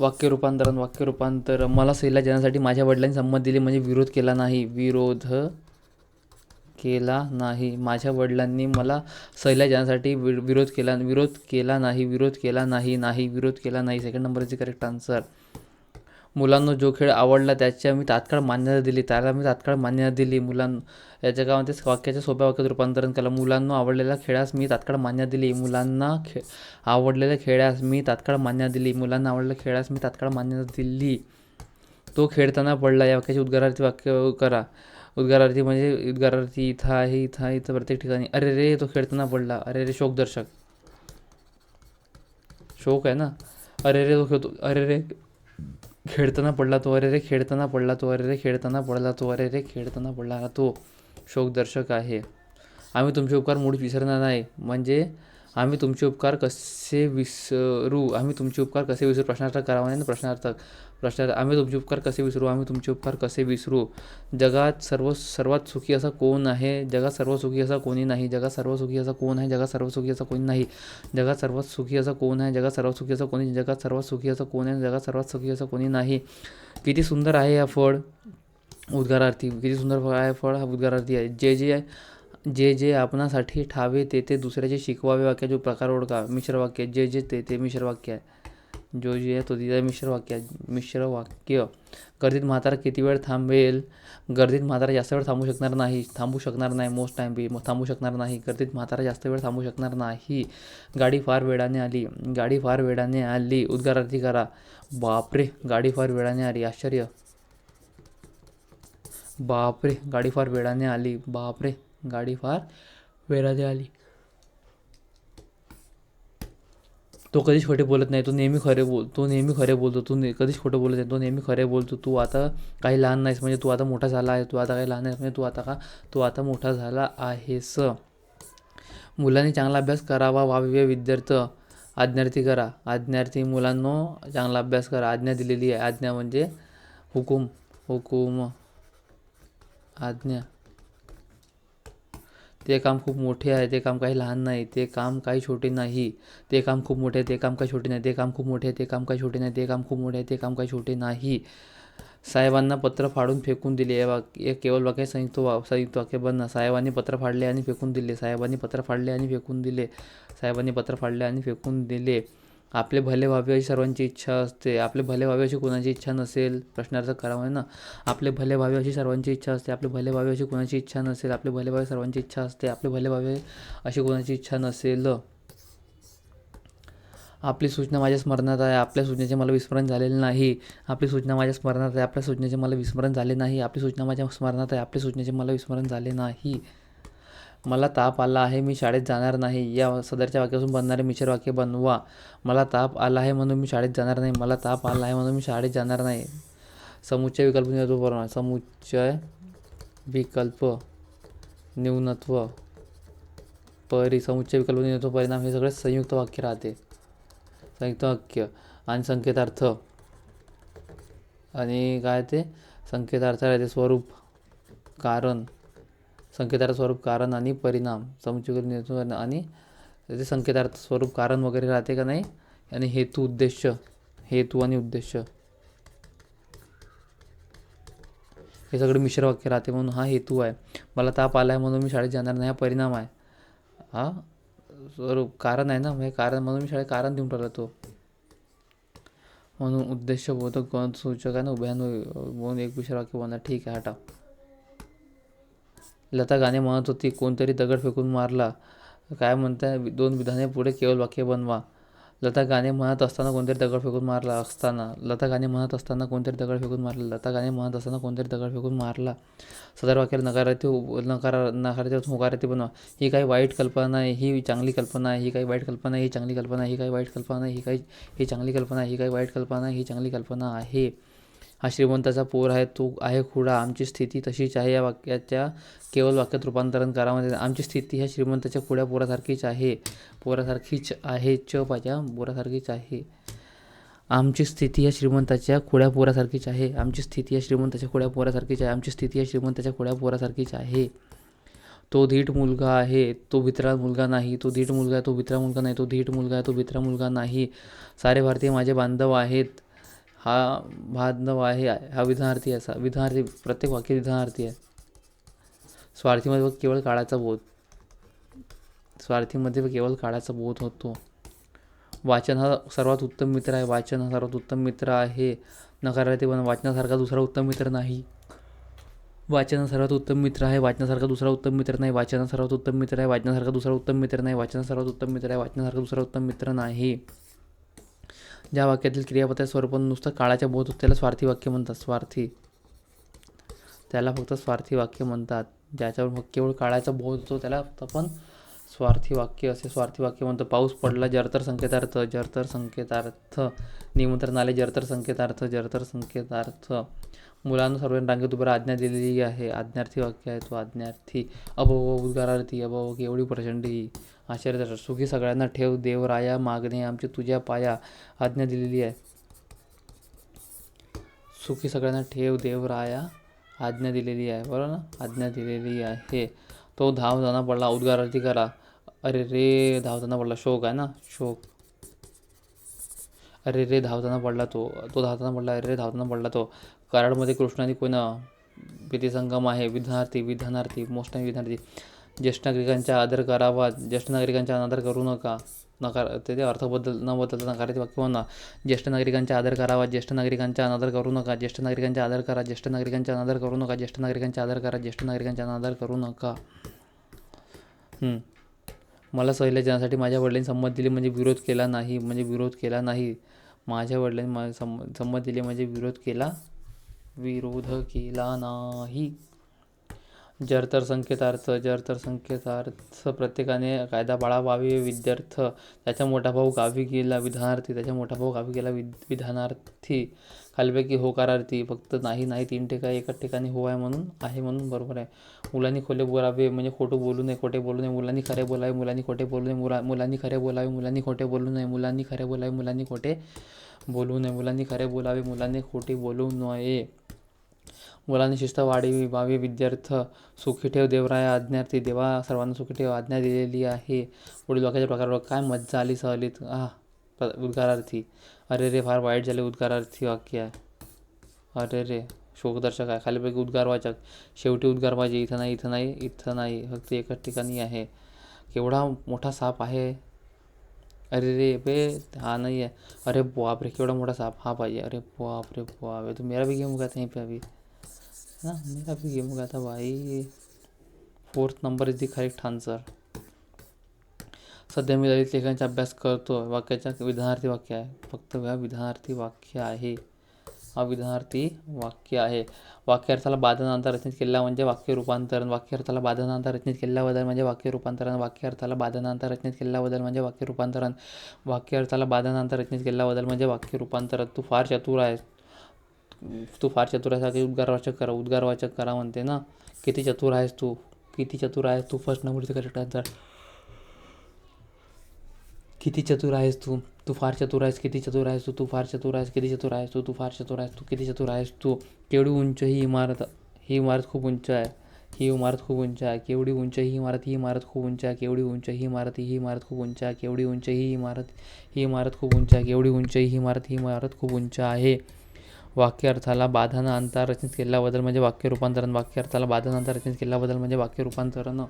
वाक्य रूपांतर मला सैला जाण्यासाठी माझ्या वडिलांनी संमती दिली म्हणजे विरोध केला नाही. माझ्या वडिलांनी मला सैला जाण्यासाठी विरोध केला नाही. Second number is correct answer. मुलांना जो खेळ आवडला त्याला मी तात्काळ मान्यता दिली. याच्या गावामध्ये वाक्याच्या सोप्या वाक्यात रूपांतरण केलं. मुलांना आवडलेल्या खेळास मी तात्काळ मान्यता दिली. आवडलेल्या खेळास मी तात्काळ मान्यता दिली. तो खेळताना पडला. या वाक्याचे उद्गारार्थी वाक्य करा. उद्गारार्थी इथं प्रत्येक ठिकाणी. अरे रे तो खेळताना पडला. अरे रे शोकदर्शक. शोक आहे ना. अरे रे खेळताना पडला तो शोकदर्शक आहे. आम्ही तुमचे उपकार मुळीच विसरणार नाही म्हणजे आम्ही तुमचे उपकार कसे विसरू. प्रश्नार्थक करावा नाही. प्रश्नार्थक आम्ही तुमचे उपकार कसे विसरू. जगात सर्वात सुखी असा कोण आहे. जगात सर्वात सुखी असा कोणी नाही. जगात सर्वात सुखी असा कोणी नाही. किती सुंदर आहे हा फळ. उद्गारार्थी. किती सुंदर फळ आहे फळ हा उद्गारार्थी आहे. जे आपणासाठी ठावे ते दुसऱ्याचे शिकवावे. वाक्याचे प्रकार ओळखा. मिश्र वाक्य. जे ते मिश्र वाक्य आहे. जो जे आहे तो तिथे मिश्र वाक्य. गर्दीत म्हातारा किती वेळ थांबेल. गर्दीत म्हातारा जास्त वेळ थांबू शकणार नाही. मोस्ट टाइम बी थांबू शकणार नाही. गर्दीत म्हातारा जास्त वेळ थांबू शकणार नाही. गाडी फार वेळाने आली. उद्गारार्थी करा. बापरे गाडी फार वेळाने आली. आश्चर्य. बापरे गाडी फार वेळाने आली. तो कधीच खोटे बोलत नाही. तो नेहमी खरे बोलतो. कधीच खोटं बोलत नाही. तो नेहमी खरे बोलतो. तू आता काही लहान नाहीस म्हणजे तू आता मोठा झाला आहे. तू आता मोठा झाला आहेस. मुलांनी चांगला अभ्यास करावा. वाव्य विद्यार्थी. आज्ञार्थी करा. आज्ञार्थी. मुलांनो चांगला अभ्यास करा. आज्ञा दिलेली आहे. आज्ञा म्हणजे हुकूम. आज्ञा. ते काम खूप मोठे आहे. ते काम काही लहान नाही. ते काम काही छोटे नाही. ते काम खूप मोठे आहे. ते काम काही छोटे नाही. ते काम खूप मोठे आहे. ते काम काही छोटे नाही. ते काम खूप मोठे आहे. ते काम काही छोटे नाही. साहेबांना पत्र फाडून फेकून दिले. हे केवळ वाक्य संयुक्त वाक्य बनना. साहेबांनी पत्र फाडले आणि फेकून दिले. आपले भले व्हावे अशी सर्वांची इच्छा असते. आपले भले व्हावे अशी कोणाची इच्छा नसेल. प्रश्नार्थक करावा ना. आपले भले व्हावे अशी सर्वांची इच्छा असते. आपले भले व्हावे अशी कोणाची इच्छा नसेल. आपले भले व्हावे सर्वांची इच्छा असते. आपले भले व्हावे अशी कोणाची इच्छा नसेल. आपली सूचना माझ्या स्मरणात आहे. आपल्या सूचनेचे मला विस्मरण झालेले नाही. आपली सूचना माझ्या स्मरणात आहे. आपल्या सूचनेचे मला विस्मरण झाले नाही. आपली सूचना माझ्या स्मरणात आहे. आपल्या सूचनेचे मला विस्मरण झाले नाही. मला ताप आला आहे. मी शाळेत जाणार नाही. या सदरच्या वाक्यापासून बनणारे मिश्र वाक्य बनवा. मला ताप आला आहे म्हणून मी शाळेत जाणार नाही. मला ताप आला आहे म्हणून मी शाळेत जाणार नाही. समुच्चय विकल्प न्यूनत्व परिणाम. समुच्चय विकल्प न्यूनत्व समुच्चय विकल्प न्यूनत्व परिणाम हे सगळे संयुक्त वाक्य राहते. संयुक्त वाक्य आणि संकेतार्थ आणि काय ते संकेतार्थ राहते. स्वरूप कारण. संकेतार्थ स्वरूप कारण आणि परिणाम. समुच्चय विकल्प न्यूनत्व आणि त्याचे संकेतार्थ स्वरूप कारण वगैरे राहते का नाही. आणि हेतू आणि उद्देश हे सगळे मिश्र वाक्य राहते. म्हणून हा हेतू आहे. मला ताप आला आहे म्हणून मी शाळेत जाणार नाही. हा परिणाम आहे. हा स्वरूप कारण आहे ना. कारण म्हणून मी शाळेत कारण देऊन ठेवला तो. म्हणून उद्देश बोधक सूचक आहे ना. उभ्यानं एक मिश्र वाक्य बनणार. ठीक आहे हटा. लता गाणे म्हणत होती. कोणतरी दगड फेकून मारला. काय म्हणताय. 2 विधाने पुढे केवळ वाक्य बनवा. लता गाणे म्हणत असताना कोणतरी दगड फेकून मारला. लता गाणे म्हणत असताना कोणतरी दगड फेकून मारला. सदर वाक्याला नकारार्थी होकारार्थी बनवा. ही काही वाईट कल्पना आहे. ही चांगली कल्पना आहे. ही काही वाईट कल्पना आहे. ही चांगली कल्पना आहे. ही काही वाईट कल्पना आहे. ही चांगली कल्पना आहे. ही काही वाईट कल्पना आहे. ही चांगली कल्पना आहे. हा श्रीमंताचा पोर आहे. तो आहे खुडा. आमची स्थिती तशीच आहे. या वाक्याच्या केवळ वाक्यात रूपांतरण करा. म्हणजे आमची स्थिती ह्या श्रीमंताच्या खुड्या पोरासारखीच आहे. पोरासारखीच आहे. पोरासारखीच आहे. आमची स्थिती या श्रीमंताच्या खुड्या पोरासारखीच आहे. आमची स्थिती या श्रीमंताच्या खुड्या पोरासारखीच आहे. आमची स्थिती या श्रीमंताच्या खुड्या पोरासारखीच आहे. तो धीट मुलगा आहे. तो भित्रा मुलगा नाही. तो धीट मुलगा आहे. तो भित्रा मुलगा नाही. तो धीट मुलगा आहे. तो भित्रा मुलगा नाही. सारे भारतीय माझे बांधव आहेत. हा भादनव आहे हा विधानार्थी असा विधानार्थी प्रत्येक वाक्य विधानार्थी आहे. स्वार्थीमध्ये केवळ काळाचा बोध स्वार्थीमध्ये केवळ काळाचा बोध होतो. वाचन हा सर्वात उत्तम मित्र आहे. वाचन हा सर्वात उत्तम मित्र आहे. नकारार्थी पण वाचनासारखा दुसरा उत्तम मित्र नाही. वाचन हा सर्वात उत्तम मित्र आहे. वाचनासारखा दुसरा उत्तम मित्र नाही. वाचन हा सर्वात उत्तम मित्र आहे. वाचनासारखा दुसरा उत्तम मित्र नाही. वाचन हा सर्वात उत्तम मित्र आहे. वाचनासारखा दुसरा उत्तम मित्र नाही. ज्या वाक्यातील क्रियापदाच्या स्वरूपात नुसतं काळाच्या बोध होतो त्याला स्वार्थी वाक्य म्हणतात. त्याला फक्त स्वार्थी वाक्य म्हणतात. ज्याच्यावर केवळ काळाचा बोध होतो त्याला फक्त आपण स्वार्थी वाक्य असे स्वार्थी वाक्य म्हणतो. पाऊस पडला जरतर संकेतार्थ निमंत्रण आले जरतर संकेतार्थ मुलांना सर्वांना रांगेत उभं आज्ञा दिलेली आहे. आज्ञार्थी वाक्य आहे तो आज्ञार्थी. अभव उद्गारार्थी अभव एवढी प्रचंडी आश्चर्य सुखी सगळ्यांना ठेव देवराया मागणे आमची तुझ्या पाया आज्ञा दिलेली आहे. सुखी सगळ्यांना ठेव देवराया आज्ञा दिलेली आहे. बरोबर ना, आज्ञा दिलेली आहे. तो धावताना पडला उद्गारार्थी करा. अरे रे धावताना पडला शोक आहे ना, शोक. अरे रे धावताना पडला तो धावताना पडला. अरे रे धावताना पडला तो. कराडमध्ये कृष्ण आणि कोण प्रीतिसंगम आहे. विधानार्थी मोस्ट विधानार्थी. ज्येष्ठ नागरिकांचा आदर करावा. ज्येष्ठ नागरिकांचा अनादर करू नका. ते अर्थ न बदलता नकारार्थी वाक्य म्हणा. ज्येष्ठ नागरिकांचा आदर करावा. ज्येष्ठ नागरिकांचा अनादर करू नका. ज्येष्ठ नागरिकांचा आदर करा. ज्येष्ठ नागरिकांचा अनादर करू नका. ज्येष्ठ नागरिकांचा आदर करा. ज्येष्ठ नागरिकांचा अनादर करू नका. मला सहिल्या जनासाठी माझ्या वडिलांनी संमत दिली म्हणजे विरोध केला नाही. माझ्या वडिलांनी संमत दिली म्हणजे विरोध केला नाही. जरतर संकेतार्थ प्रत्येकाने कायदा पाळावा. विद्यार्थ त्याचा मोठा भाऊ गावी गेला. विधानार्थी खालीपैकी होकारार्थी फक्त नाही 3 ठिकाणी एकाच ठिकाणी हो आहे म्हणून बरोबर आहे. मुलांनी खोटे बोलावे म्हणजे खोटे बोलू नये. मुलांनी खरे बोलावे. मुलांनी खोटे बोलू नये. मुलांनी खरे बोलावे. मुलांनी खोटे बोलू नये. मुलांनी खरे बोलावे. मुलांनी खोटे बोलू नये. मुलांनी खरे बोलावे. मुलांनी खोटे बोलू नये. मुलांनी शिस्त वाढवावी. विद्यार्थ सुखी ठेव देवराया आज्ञार्थी देवा सर्वांना सुखी ठेव आज्ञा दिलेली आहे. पुढील वाक्याच्या प्रकारावर काय मज्जा आली सहलीत. उद्गारार्थी. अरे रे फार वाईट झाले. उद्गारार्थी वाक्य आहे. अरे रे शोकदर्शक आहे. खालीपैकी उद्गारवाचक. शेवटी उद्गार पाहिजे. इथं नाही फक्त एकाच ठिकाणी आहे. केवढा मोठा साप आहे. अरे रे बे हा नाही आहे. अरे बाप रे केवढा मोठा साप हा पाहिजे. अरे बाप रे तो मेरा भी गेम होगा नहीं पे अभी ना, मेरा भी गेम होगा था भाई. 4th number is the correct answer. सध्या मी ललित लेखनाचा अभ्यास करतो. वाक्याचा विधानार्थी वाक्य आहे. फक्त विधानार्थी वाक्य आहे. हा विधानार्थी वाक्य आहे. वाक्यार्थाला बाधानांतर रचनेत केलेला म्हणजे वाक्य रूपांतरण. वाक्यार्थाला बाधानांतर रचनेत केलेला बदल म्हणजे वाक्य रूपांतरण. वाक्यार्थाला बाधानांतर रचनेत केलेला बदल म्हणजे वाक्य रूपांतरण. वाक्यार्थाला बाधानांतर रचनेत केलेला बदल म्हणजे वाक्य रूपांतरण. तू फार चतुर आहेस. उद्गारवाचक करा म्हणते ना. किती चतुर आहेस तू. First number is correct answer. किती चतुर आहेस तू. तू फार चतुर आहेस. किती चतुर आहेस तू. तू फार चतुर आहेस. किती चतुर आहेस तू. तू फार चतुर आहेस. तू किती चतुर आहेस तू. केवढी उंच ही इमारत. ही इमारत खूप उंच आहे. ही इमारत खूप उंच आहे. केवढी उंच ही इमारत. ही इमारत खूप उंच आहे. केवढी उंच ही इमारत. ही इमारत खूप उंच आहे. केवढी उंच ही इमारत. ही इमारत खूप उंच आहे. केवढी उंच ही इमारत. ही इमारत खूप उंच आहे. वाक्यार्थाला बाधानं अंतर रचनेत केलेला बदल म्हणजे वाक्य रूपांतरण. वाक्यार्थाला बाधानं अंतर रचनेत केलेला बदल म्हणजे वाक्य रूपांतरण.